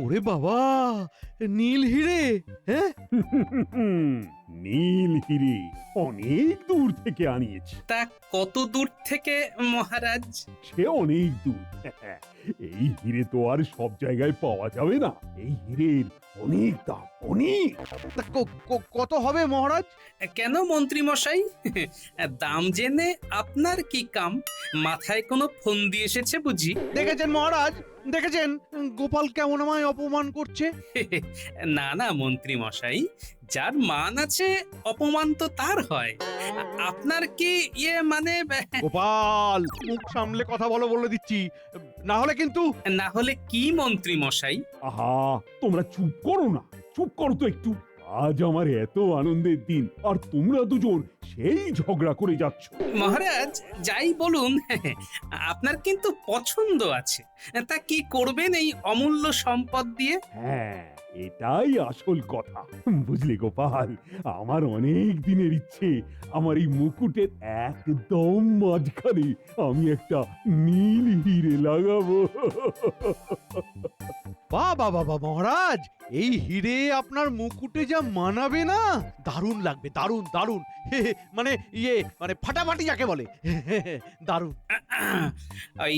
ওরে বাবা, নীল হিরে! হ্যাঁ, নীল হিরে অনেক দূর থেকে আনিয়েছি। তা কত দূর থেকে মহারাজ? সে অনেক দূর। এই হিরে তো আর সব জায়গায় পাওয়া যাবে না। এই হিরের অনেক দাম, অনেক। তা কত হবে মহারাজ? কেন মন্ত্রী মশাই? দাম জেনে আপনার কি কাম? মাথায় কোনো ফন্দি এসেছে বুঝি? দেখেছেন মহারাজ, দেখেছেন গোপাল কেমন আমায় অপমান করছে? না না মন্ত্রী মশাই, যার মান আছে অপমান তো তার হয়। আপনার কি মানে গোপাল, মুখ সামলে কথা বলো বলে দিচ্ছি, না হলে কিন্তু। না হলে কি মন্ত্রী মশাই? আহা, তোমরা চুপ করো না, চুপ করো তো একটু। আজ আমার এত আনন্দের দিন, আর তোমরা দুজন সেই ঝগড়া করে যাচ্ছ। মহারাজ যাই বলুন, আপনার কিন্তু পছন্দ আছে। তা কি করবেন এই অমূল্য সম্পদ দিয়ে? হ্যাঁ, এটাই আসল কথা। বুঝলি গোপাল, আমার অনেক দিনের ইচ্ছে, আমার এই মুকুটের একদম মাঝখানে আমি একটা নীল হিরে লাগাবো। বাহ বাহ বাহ বাহ, মহারাজ, এই হিরে আপনার মুকুটে যা মানাবে না, দারুণ লাগবে, দারুণ দারুণ। মানে মানে ফাটাফাটি যাকে বলে, দারুণ। ওই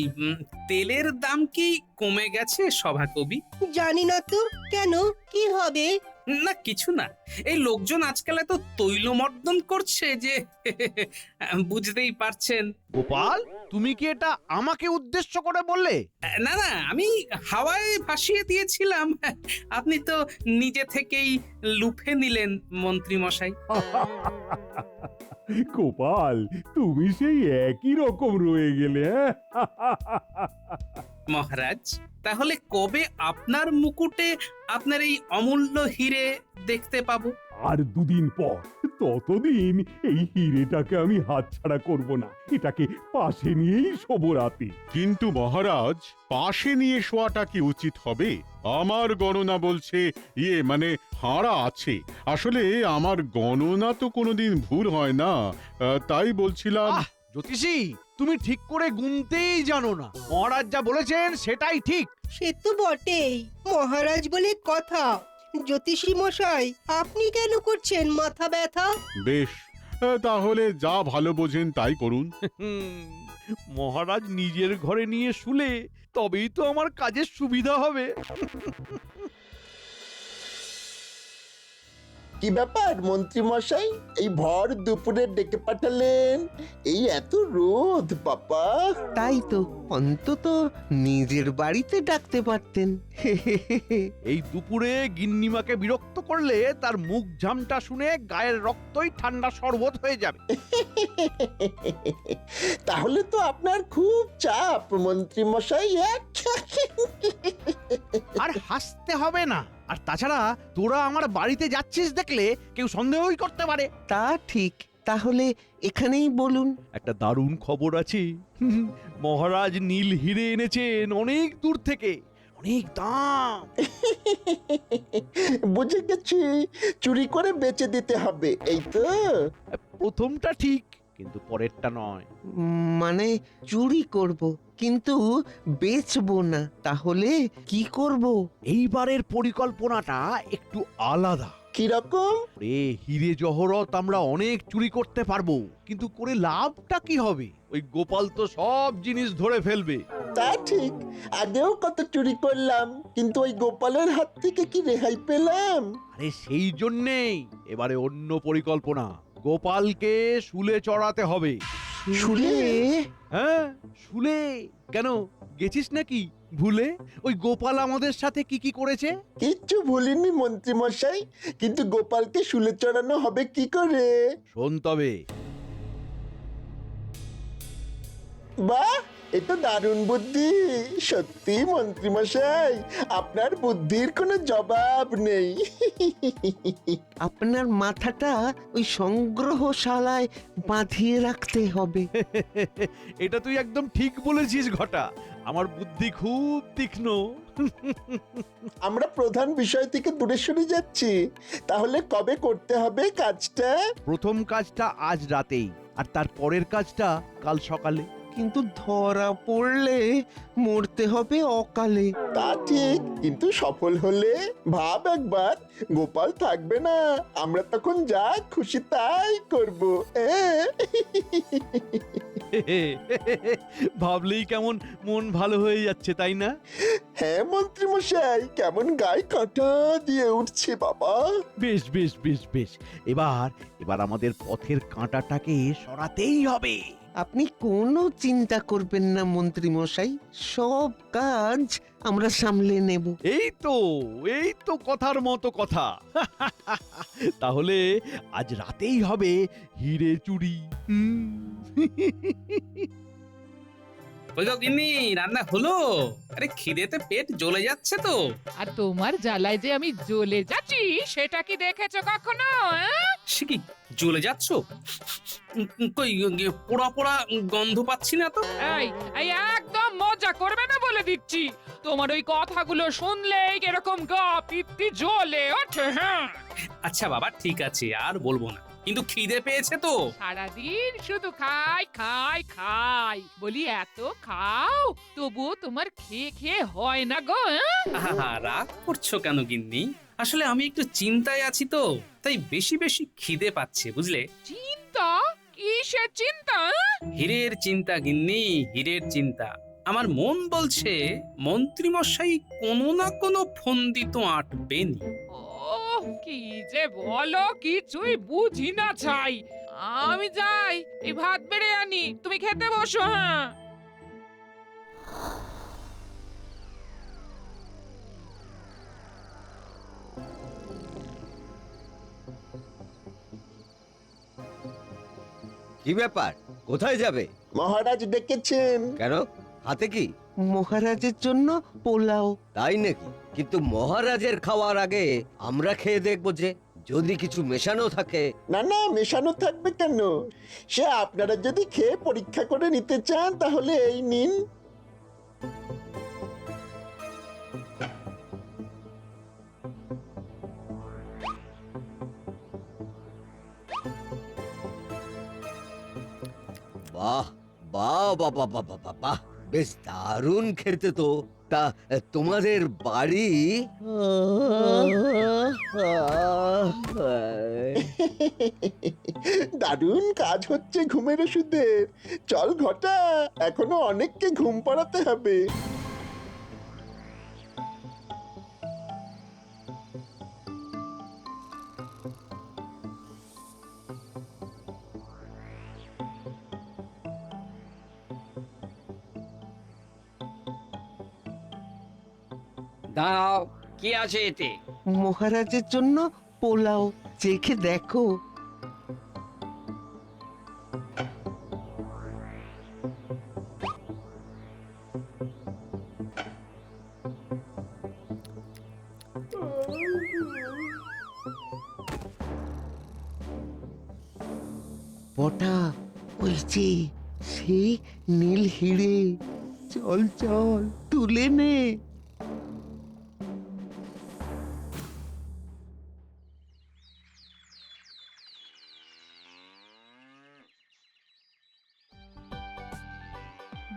তেলের দাম কি কমে গেছে সভাকবি? জানি না তো, কেন, কি হবে? না কিছু না, এই লোকজন আজকাল এত তৈলমর্দন করছে যে বুঝতেই পারছেন। গোপাল, তুমি কি এটা আমাকে উদ্দেশ্য করে বললে? না না, আমি হাওয়ায় ভাসিয়ে দিয়েছিলাম। আপনি তো নিজে থেকেই লুফে নিলেন মন্ত্রী মশাই। গোপাল, তুমি সেই একই রকম রয়ে গেলে। মহারাজ, তাহলে কবে আপনার মুকুটে আপনার এই অমূল্য হিরে দেখতে পাবো? আর দুদিন পর। ততদিন এই হিরেটাকে আমি হাতছাড়া করব না, এটাকে পাশে নিয়েই শোবো রাতে। কিন্তু মহারাজ, পাশে নিয়ে শোয়াটা কি উচিত হবে? আমার গণনা বলছে মানে হাড়া আছে। আসলে আমার গণনা তো কোনোদিন ভুল হয় না, তাই বলছিলাম। জ্যোতিষী, তুমি ঠিক করে গুনতেই জানো না। মহারাজ যা বলেছেন সেটাই ঠিক। সে তো বটেই, মহারাজ বলে কথা। জ্যোতিষী মশাই, আপনি কেন করছেন মাথা ব্যথা? বেশ, তাহলে যা ভালো বোঝেন তাই করুন। মহারাজ নিজের ঘরে নিয়ে শুলে তবেই তো আমার কাজের সুবিধা হবে। কি ব্যাপার মন্ত্রী মশাই, এই ভর দুপুরে ডেকে পাঠালেন? এই এত রোদ বাবা। তাই তো, অন্তত নিজের বাড়িতে ডাকতে পারতেন। এই দুপুরে গিন্নিমাকে বিরক্ত করলে তার মুখ ঝামটা শুনে গায়ের রক্তই ঠান্ডা শরবত হয়ে যাবে। তাহলে তো আপনার খুব চাপ মন্ত্রী মশাই। আর হাসতে হবে না। আর তাছাড়া তোরা আমার বাড়িতে যাচ্ছিস দেখলে কেউ সন্দেহই করতে পারে। তা ঠিক, তাহলে এখানেই বলুন। একটা দারুণ খবর আছে। মহারাজ নীল হিরে এনেছেন অনেক দূর থেকে, অনেক দাম। বুঝে গেছি, চুরি করে বেচে দিতে হবে, এই তো। প্রথমটা ঠিক, কিন্তু পরেরটা নয়। মানে চুরি করব, কিন্তু বেচবো না। তাহলে কি করব? এইবারের পরিকল্পনাটা একটু আলাদা। কিরকম? হিরে জহরত আমরা অনেক চুরি করতে পারবো, কিন্তু করে লাভটা কি হবে? ওই গোপাল তো সব জিনিস ধরে ফেলবে। তা ঠিক, আগেও কত চুরি করলাম, কিন্তু ওই গোপালের হাত থেকে কি রেহাই পেলাম? আরে সেই জন্যেই এবারে অন্য পরিকল্পনা। গোপালকে শুলে চড়াতে হবে। শুলে? হ্যাঁ, শুলে। কেন, গেছিস নাকি ভুলে? ওই গোপাল আমাদের সাথে কি কি করেছে? কিচ্ছু ভুলিনি মন্ত্রী মশাই, কিন্তু গোপালকে শুলে চড়ানো হবে কি করে? শোন তবে। বাহ, এটা দারুণ বুদ্ধি। সত্যি মন্ত্রী মশাই, আপনার বুদ্ধির কোনো জবাব নেই। আপনার মাথাটা ওই সংগ্রহশালায় বাঁধিয়ে রাখতে হবে। এটা তুই একদম ঠিক বলেছিস ঘটা, আমার বুদ্ধি খুব তীক্ষ্ণ। আমরা প্রধান বিষয় থেকে দূরে সরে যাচ্ছি। তাহলে কবে করতে হবে কাজটা? প্রথম কাজটা আজ রাতেই, আর তার পরের কাজটা কাল সকালে। কিন্তু ধরা পড়লে মরতে হবে অকালে। তা ঠিক, কিন্তু সফল হলে ভাব একবার, গোপাল থাকবে না, আমরা তখন যা খুশি তাই করব। ভাবলেই কেমন মন ভালো হয়ে যাচ্ছে, তাই না? হ্যাঁ মন্ত্রী মশাই, কেমন গায়ে কাঁটা দিয়ে উঠছে বাবা। বেশ বেশ বেশ বেশ, এবার এবার আমাদের পথের কাঁটাটাকে সরাতেই হবে। আপনি কোনো চিন্তা করবেন না মন্ত্রী মশাই, সব কাজ আমরা সামলে নেব। এই তো কথার মতো কথা। তাহলে আজ রাতেই হবে হিরে চুরি। ওই গো গিন্নি, রান্না হলো? আরে খিদেতে পেট জ্বলে যাচ্ছে তো। আর তোমার জ্বালায় যে আমি জ্বলে যাচ্ছি সেটা কি দেখেছো কখনো? সে কি জ্বলে যাচ্ছ? কই পোড়া পোড়া গন্ধ পাচ্ছি না তো। এই এই একদম মজা করবে না বলে দিচ্ছি। তোমার ওই কথাগুলো শুনলেই এরকম গা পিত্তি জ্বলে ওঠে। হ্যাঁ, আচ্ছা বাবা, ঠিক আছে, আর বলবো না, কিন্তু খিদে পেয়েছে তো। সারাদিন শুধু খাই খাই খাই বলি, এত খাও তবুও তোমার খেয়ে খেয়ে হয় না গো। আহা, রাগ করছো কেন গিন্নি? আসলে আমি একটু চিন্তায় আছি তো, তাই বেশি বেশি খিদে পাচ্ছে, বুঝলে? চিন্তা? কিসের চিন্তা? হীরের চিন্তা গিন্নি, হীরের চিন্তা। আমার মন বলছে মন্ত্রী মশাই কোনো না কোনো ফন্দি তো আঁটবেনি। ও কি যে বলো, কিছুই বুঝি না ছাই। আমি যাই, এই ভাত বেড়ে আনি, তুমি খেতে বসো। হ্যাঁ, কি ব্যাপার, কোথায় যাবে? মহারাজ ডেকেছেন। কেন, হাতে কি? মহারাজের জন্য পোলাও। তাই নাকি? কিন্তু মহারাজের খাওয়ার আগে আমরা খেয়ে দেখবো যে, যদি কিছু মেশানো থাকে। না না, মেশানো থাকবে কেন? সে আপনারা যদি খেয়ে পরীক্ষা করে নিতে চান তাহলে এই নিন। বাহ বাহ বাহ বাহ বাহ বাহ বাহ, বাহ, বেশ দারুণ খেতে তো। তা তোমাদের বাড়ি? দারুণ কাজ হচ্ছে ঘুমের ওষুধের। চল ঘটা, এখনো অনেককে ঘুম পাড়াতে হবে। দাঁড়াও, কি আছে এতে? মহারাজের জন্য পোলাও, চেখে দেখো। বটা, ওই যে সেই নীল হিরে, চল চল তুলে নে।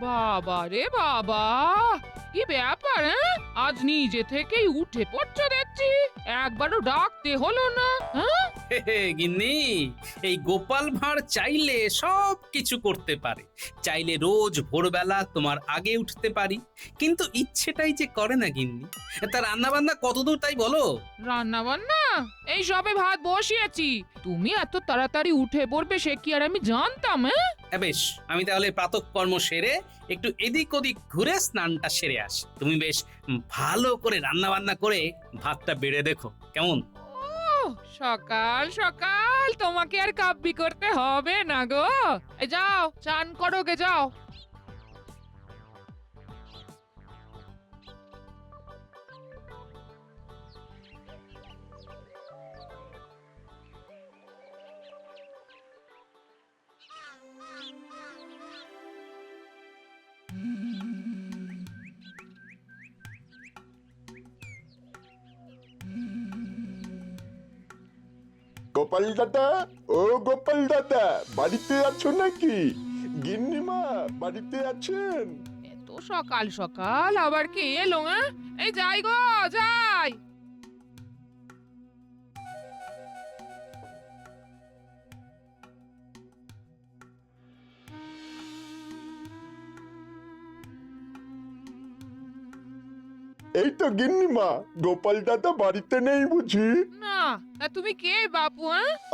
বাবা রে বাবা, কি ব্যাপার? হ্যাঁ, আজ নিজে থেকেই উঠে পড়ছো দেখছি, একবারও ডাকতে হলো না। হ্যাঁ, হে হে, গিন্নি, এই গোপাল ভাঁড় চাইলে সব কিছু করতে পারে। চাইলে রোজ ভোরবেলা তোমার আগে উঠতে পারি, কিন্তু ইচ্ছেটাই যে করে না গিন্নি। তা রান্না বান্না কতদূর তাই বলো? রান্না বান্না এই সবে ভাত বসিয়েছি। তুমি এত তাড়াতাড়ি উঠে পড়বে সে কি আর আমি জানতাম? বেশ, আমি তাহলে প্রাতঃকর্ম সেরে একটু এদিক ওদিক ঘুরে স্নানটা সেরে আসি। তুমি বেশ ভালো করে রান্না বান্না করে ভাতটা বেড়ে দেখো কেমন। সকাল সকাল তোমাকে আর কাব্যি করতে হবে না গো। এই যাও, চান করো গে, যাও। গোপাল দাদা, ও গোপাল দাদা, বাড়িতে আছো নাকি? গিন্নিমা বাড়িতে আছেন? এত সকাল সকাল আবার কে এলো? এই যাই গো, যাই। এই তো গিন্নিমা, গোপাল দাদা বাড়িতে নেই বুঝি? না, তা তুমি কে বাপু?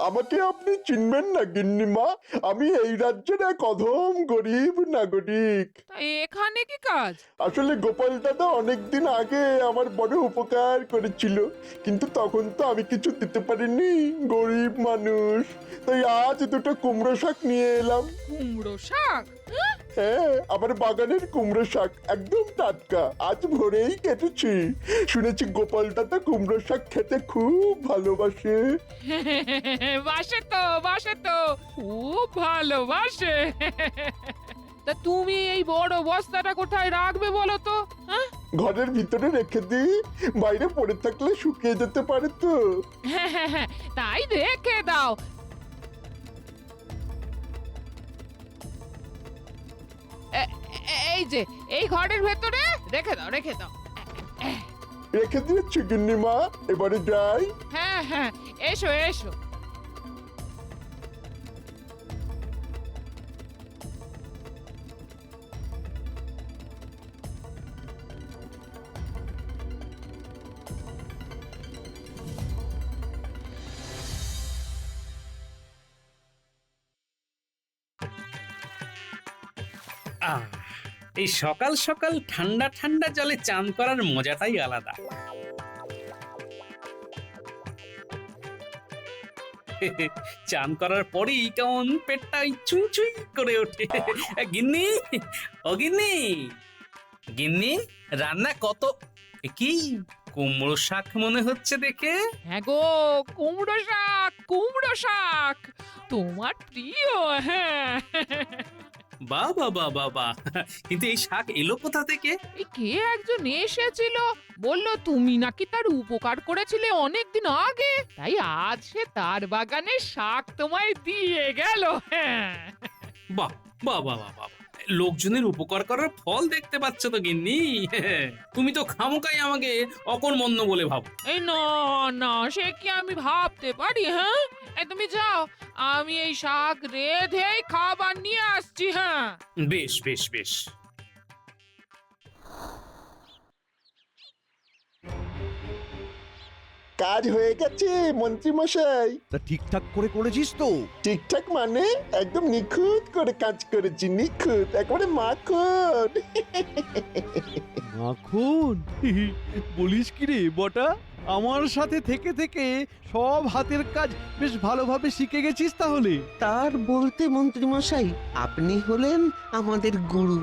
আমাকে আপনি চিনবেন না গিন্নিমা, আমি এই রাজ্যের এক অধম গরিব নাগরিক। তা এখানে কি কাজ? আসলে গোপাল দাদা অনেকদিন আগে আমার বড় উপকার করেছিল, কিন্তু তখন তো আমি কিছু দিতে পারিনি, গরিব মানুষ। তাই আজ দুটো কুমড়ো শাক নিয়ে এলাম। কুমড়ো শাক? হ্যাঁ, আমার বাগানের কুমড়ো শাক একদম টাটকা, আজ ভোরেই কেটেছি। শুনেছি গোপাল দাদা কুমড়ো শাক খেতে খুব ভালোবাসে। বাসে তো খুব ভালোবাসে। তা তুমি এই বড় বস্তাটা কোথায় রাখবে বলো তো? ঘরের ভিতরে রেখে দিই, বাইরে পড়ে থাকলে শুকিয়ে যেতে পারে তো। হ্যাঁ, তাই রেখে দাও। এই যে এই ঘরের ভেতরে রেখে দাও। রেখে দিয়েছি গিন্নিমা, এবারে যাই। হ্যাঁ, এসো। আহ, এই সকাল সকাল ঠান্ডা ঠান্ডা জলে চান করার মজাটাই আলাদা। চান করার পরেই কেমন পেটটা চুই করে ওঠে। গিন্নি, ও গিন্নি, গিন্নি, রান্না কত? কি কুমড়ো শাক মনে হচ্ছে দেখে? হ্যাঁ গো, কুমড়ো শাক তোমার প্রিয়। হ্যাঁ, বাবা, কিন্তু এই শাক এলো কোথা থেকে? এই কে একজন এসেছিল, বলল তুমি নাকি তার উপকার করেছিলে অনেকদিন আগে, তাই আজ সে তার বাগানে শাক তোমায় দিয়ে গেল। হ্যাঁ, বাহ, লোকজনের উপকার করার ফল দেখতে পাচ্ছ তো গিন্নি। তুমি তো খামোকাই আমাকে অকর্মণ্য বলে ভাবো। এই না, সে কি আমি ভাবতে পারি? হ্যাঁ, এই তুমি যাও, আমি এই শাক রেঁধে খাবার নিয়ে আসছি। হ্যাঁ, বেশ। কাজ হয়ে গেছে মন্ত্রী মশাই। তা ঠিকঠাক করে করেছিস তো? ঠিকঠাক মানে একদম নিখুঁত করে কাজ করেছি, নিখুঁত, একেবারে মাখন। মাখন? বলিস কি রে বটা, আমার সাথে থেকে থেকে সব হাতের কাজ বেশ ভালোভাবে শিখে গেছিস তাহলে। তার বলতে মন্ত্রী মশাই, আপনি হলেন আমাদের গুরু।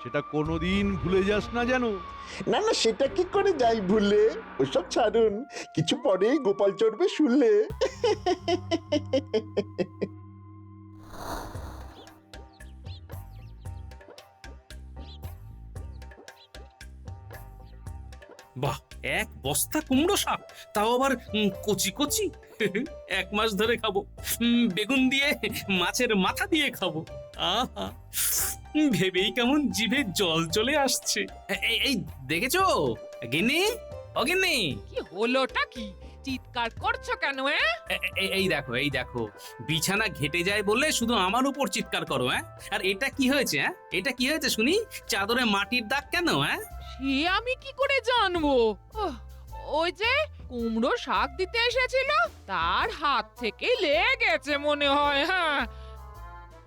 সেটা কোনোদিন ভুলে যাস না যেন। না, সেটা কি করে যাই ভুলে, ওসব ছাড়ুন, কিছু পরেই গোপাল চড়বে শুনলে। বাহ, এক বস্তা কুমড়ো শাক, তাও আবার কচি। 1 মাস ধরে খাবো। বেগুন দিয়ে, মাছের মাথা দিয়ে খাবো। আহা, ভেবেই কেমন জিভে জল চলে আসছে। এই দেখেছো গিন্নি, ও গিন্নি? কি হলোটা কি? চিৎকার করছো কেন? এই দেখো, বিছানা ঘেটে যায় বললে শুধু আমার উপর চিৎকার করো। আর এটা কি হয়েছে? এটা কি হয়েছে শুনি? চাদরে মাটির দাগ কেন? সে আমি কি করে জানবো? ওই যে কুমড়ো শাক দিতে এসেছিল, তার হাত থেকে লেগেছে মনে হয়। হ্যাঁ,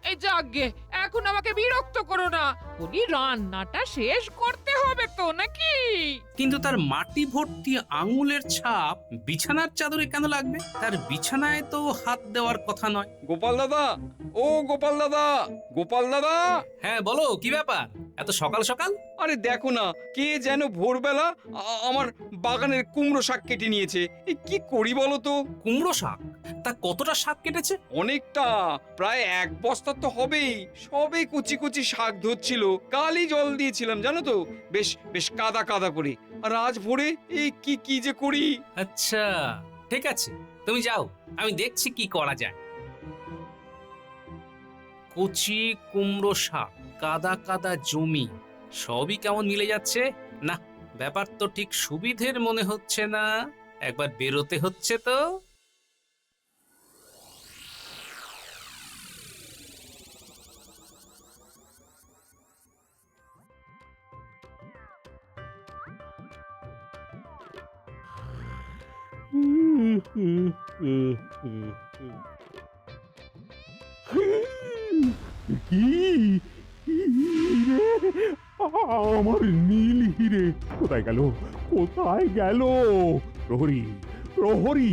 এই যাগে, এখন আমাকে বিরক্ত করো না, বলি রান্নাটা শেষ করতে হবে তো নাকি? কিন্তু তার মাটি ভর্তি আঙুলের ছাপ বিছানার চাদরে কেন লাগবে? তার বিছানায় তো হাত দেওয়ার কথা নয়। গোপাল দাদা, ও গোপাল দাদা, গোপাল দাদা। হ্যাঁ বলো, কি ব্যাপার এত সকাল সকাল? আরে দেখো না, কে যেন ভোরবেলা আমার বাগানের কুমড়ো শাক কেটে নিয়েছে। কি করি বলো তো? কুমড়ো শাক? তা কতটা শাক কেটেছে? অনেকটা, প্রায় 1 বস্তা তো হবেই। সবে কুচি শাক ধরছিল, কালই জল দিয়েছিলাম জানো তো, বেশ কাদা করে। আর আজ ভোরে এই কি যে করি। আচ্ছা, ঠিক আছে, তুমি যাও, আমি দেখছি কি করা যায়। কচি কুমড়ো শাক, কাদা কাদা জমি, সবই কেমন মিলে যাচ্ছে। না, ব্যাপার তো ঠিক সুবিধের মনে হচ্ছে না। একবার বেরোতে হচ্ছে তো। কি হিরে! আমার নীল হিরে কোথায় গেল? কোথায় গেল? প্রহরী, প্রহরী,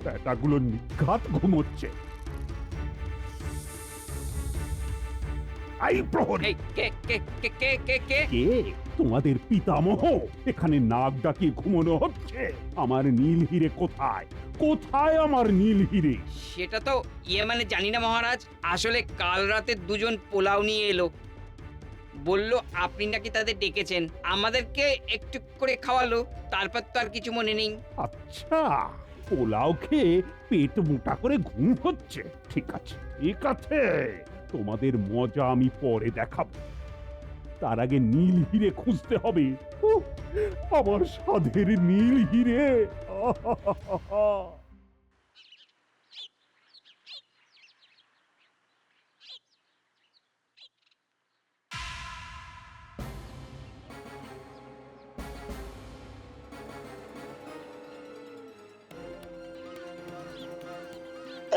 ব্যাটাগুলো নিঘাত ঘুমোচ্ছে। এই প্রহরী, এই কে কে কে কে কে কে কে? তোমাদের পিতামহ এখানে নাক ডাকিয়ে ঘুমানো হচ্ছে। আমার নীল হিরে কোথায়? কোথায় আমার নীল হিরে? সেটা তো মানে জানি না মহারাজ। আসলে কাল রাতে দুজন পোলাও নিয়ে এলো, বললো আপনি নাকি তাদের ডেকেছেন, আমাদেরকে একটু করে খাওয়ালো, তারপর তো আর কিছু মনে নেই। আচ্ছা, পোলাও খেয়ে পেট মোটা করে ঘুম হচ্ছে। ঠিক আছে, ঠিক আছে, তোমাদের মজা আমি পরে দেখাবো। তার আগে নীল হিরে খুঁজতে হবে। উহ, আমার সাধের নীল হিরে।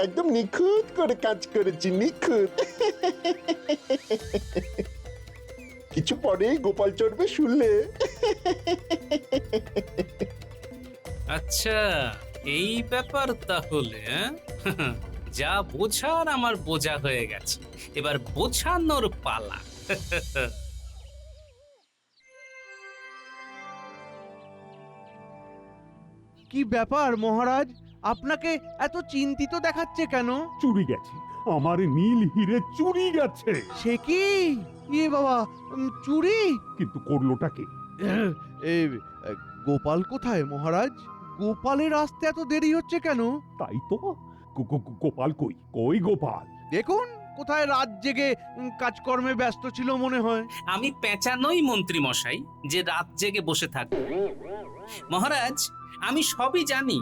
একদম নিখুঁত করে কাজ করেছি, নিখুঁত। কিছু পরে গোপাল চড়বে শুনলে। আচ্ছা, এই ব্যাপার তাহলে। যা বোঝার আমার বোঝা হয়ে গেছে, এবার বোঝানোর পালা। কি ব্যাপার মহারাজ, আপনাকে এত চিন্তিত দেখাচ্ছে কেন? চুরি গেছে, আমার নীল হিরে চুরি গেছে। সে কি? ইয়ে বাবা, চুরি? কিন্তু করলোটা কে? এই গোপাল কোথায় মহারাজ? গোপালের আসতে এত দেরি হচ্ছে কেন? তাই তো, গোপাল কই? কই গোপাল? দেখুন, কোথায় রাত জেগে কাজকর্মে ব্যস্ত ছিল মনে হয়। আমি পেঁচানোই মন্ত্রী মশাই যে রাত জেগে বসে থাকবো। মহারাজ, আমি সবই জানি,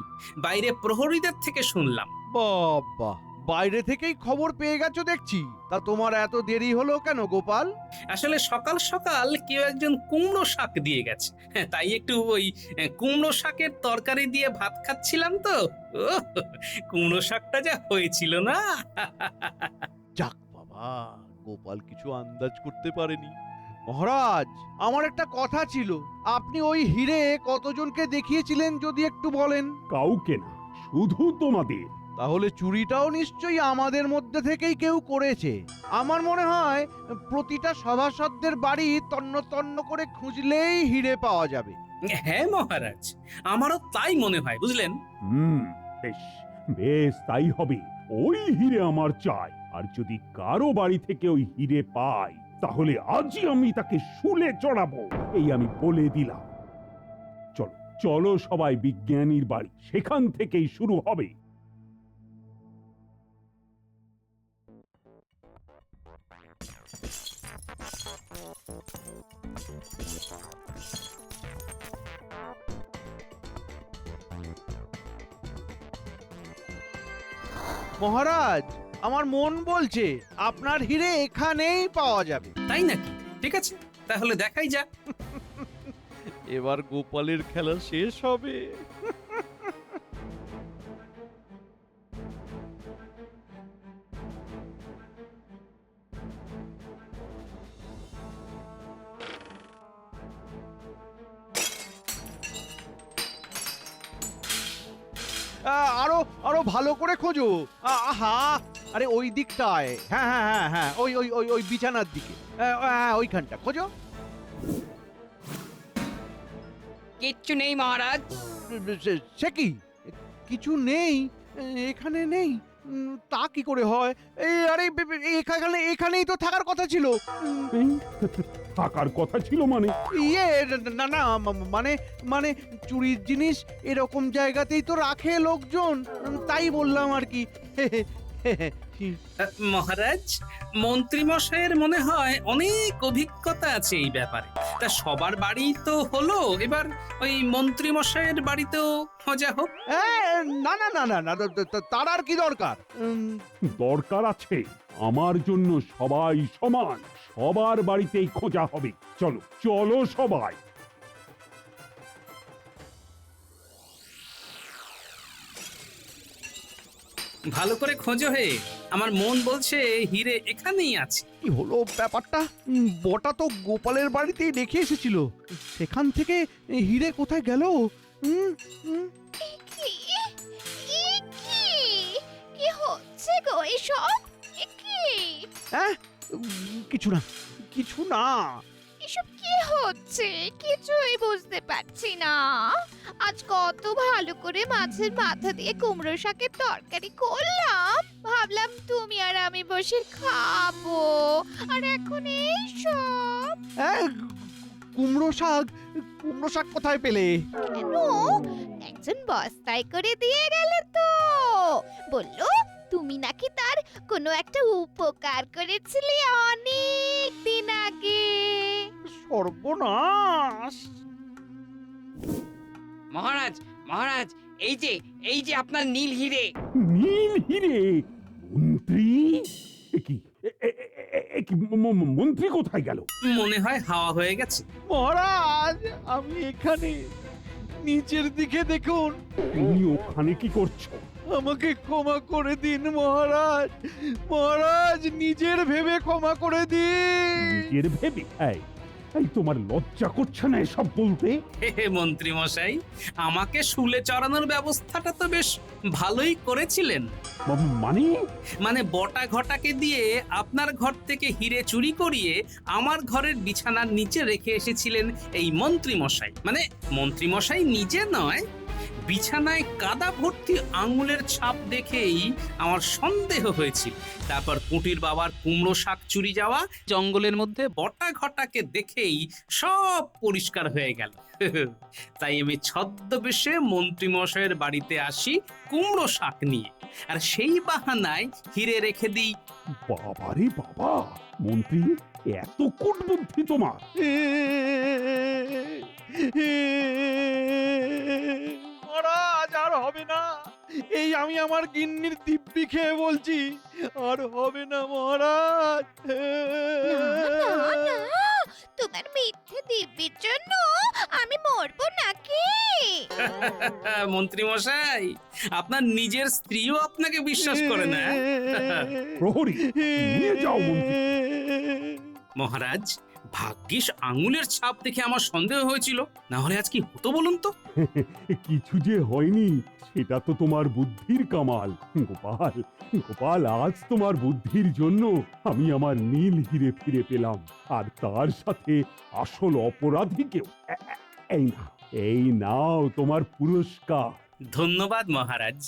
বাইরে প্রহরীদের থেকে শুনলাম। বাবা, বাইরে থেকেই খবর পেয়ে গেছো দেখছি। তা তোমার এত দেরি হলো কেন গোপাল? আসলে সকাল সকাল কেউ একজন কুমড়ো শাক দিয়ে গেছে, তাই একটু ওই কুমড়ো শাকের তরকারি দিয়ে ভাত খাচ্ছিলাম তো। ওহ, কুমড়ো শাকটা যা হয়েছিল না। যাক বাবা, গোপাল কিছু আন্দাজ করতে পারেনি। মহারাজ, আমার একটা কথা ছিল। আপনি ওই হিরে কতজনকে দেখিয়েছিলেন যদি একটু বলেন? কাউকে না, শুধু তোমাদের। তাহলে চুরিটাও নিশ্চয়ই আমাদের মধ্যে থেকেই কেউ করেছে। আমার মনে হয় প্রতিটা সভাসদদের বাড়ি তন্ন তন্ন করে খুঁজলেই হিরে পাওয়া যাবে। হ্যাঁ মহারাজ, আমারও তাই মনে হয়, বুঝলেন। বেশ বেশ, তাই হবে। ওই হিরে আমার চাই। আর যদি কারো বাড়ি থেকে ওই হিরে পাই, তাহলে আজই আমি তাকে শুলে চড়াবো, এই আমি বলে দিলাম। চলো চলো সবাই বিজ্ঞানীর বাড়ি, সেখান থেকেই শুরু হবে। মহারাজ, আমার মন বলছে আপনার হিরে এখানেই পাওয়া যাবে। তাই নাকি? ঠিক আছে, তাহলে দেখাই যাক। এবার গোপালের খেলা শেষ হবে। আরো আরো ভালো করে খোঁজো। আহা, আরে ওই দিকটায়। হ্যাঁ হ্যাঁ হ্যাঁ হ্যাঁ, ওই ওই ওই ওই বিছানার দিকে। হ্যাঁ, ওইখানটা খোঁজো। কিচ্ছু নেই মহারাজ। সে কি? কিছু নেই এখানে? নেই তা কি করে হয়? আরে এখানেই তো থাকার কথা ছিল। এই, থাকার কথা ছিল মানে? ইয়ে না না, মানে মানে চুরির জিনিস এরকম জায়গাতেই তো রাখে লোকজন, তাই বললাম আর কি। কি? মহারাজ, মন্ত্রী মশাইয়ের মনে হয় অনেক অভিজ্ঞতা আছে এই ব্যাপারে। তা সবার বাড়ি তো হলো, এবার ওই মন্ত্রী মশাইয়ের বাড়িতেও খোঁজা হোক। না না না না না, তার আর কি দরকার? দরকার আছে। আমার জন্য সবাই সমান, সবার বাড়িতেই খোঁজা হবে। চলো চলো সবাই। ভালো করে খোঁজো হে, আমার মন বলছে হিরে এখানেই আছে। কি হলো ব্যাপারটা? বটা তো গোপালের বাড়িতেই রেখে এসেছিল, সেখান থেকে হিরে কোথায় গেল? হুম, হুম। কি হচ্ছে গো এসব? হ্যাঁ, কিছু না, কিছু না। এসব কি হচ্ছে কিছুই বুঝতে পারছি না। আজ কত ভালো করে মাছের মাথা দিয়ে কুমড়ো শাকের তরকারি করলাম, ভাবলাম তুমি আর আমি বসে খাবো, আর এখন এই সব। হ্যাঁ, কুমড়ো শাক কোথায় পেলে? কেন? একজন বস্তায় করে দিয়ে গেল তো, বললো তুমি নাকি তার কোনো একটা উপকার করেছিলে অনেক দিন আগে। সর্বনাশ! মহারাজ, মহারাজ, এই যে আপনার নীল হিরে। নীল হিরে? মন্ত্রী? এ কি মন্ত্রী কোথায় গেল? মনে হয় হাওয়া হয়ে গেছে। মহারাজ, আমি এখানে, নিচের দিকে দেখুন। তুমি ওখানে কি করছো? আমাকে ক্ষমা করে দিন মহারাজ, মহারাজ, নিজের ভেবে ক্ষমা করে দিন। নিজের ভেবে? এই তোমার লজ্জা করছে না এসব বলতে? হে মন্ত্রী মশাই, আমাকে শুলে চড়ানোর ব্যবস্থাটা তো বেশ ভালোই করেছিলেন। মানে বটা ঘটাকে দিয়ে আপনার ঘর থেকে হিরে চুরি করিয়ে আমার ঘরের বিছানার নিচে রেখে এসেছিলেন এই মন্ত্রী মশাই। মানে মন্ত্রী মশাই নিজে নয়, বিছানায় কাদা ভর্তি আঙুলের ছাপ দেখেই আমার সন্দেহ হয়েছিল। তারপর কুটির বাবার কুমড়ো শাক চুরি যাওয়া, জঙ্গলের মধ্যে বটা ঘটাকে দেখেই সব পরিষ্কার হয়ে গেল। তাই আমি ছদ্মবেশে মন্ত্রী মশাইয়ের বাড়িতে আসি কুমড়ো শাক নিয়ে, আর সেই বাহানায় হিরে রেখে দিই। বাবারে বাবা, মন্ত্রী এত কূটবুদ্ধি তোমার! মহারাজ, আর হবে না। এই আমি আমার গিন্নির দিব্যি খেয়ে বলছি, আর হবে না মহারাজ। তোমার মিথ্যে দিব্যির জন্য আমি মরবো নাকি? মন্ত্রী মশাই, আপনার নিজের স্ত্রীও আপনাকে বিশ্বাস করে না। প্রহরী, নিয়ে যাও মন্ত্রী। মহারাজ, ভাগ্যিস আঙুলের ছাপ দেখে আমার সন্দেহ হয়েছিল, না হলে আজ কি হতো বলুন তো? কিছু যে হয়নি সেটা তো তোমার বুদ্ধির কামাল। গোপাল, গোপাল, আজ তোমার বুদ্ধির জন্য আমি আমার নীল হিরে ফিরে পেলাম, আর তার সাথে আসল অপরাধীকেও। এই নাও তোমার পুরস্কার। ধন্যবাদ মহারাজ।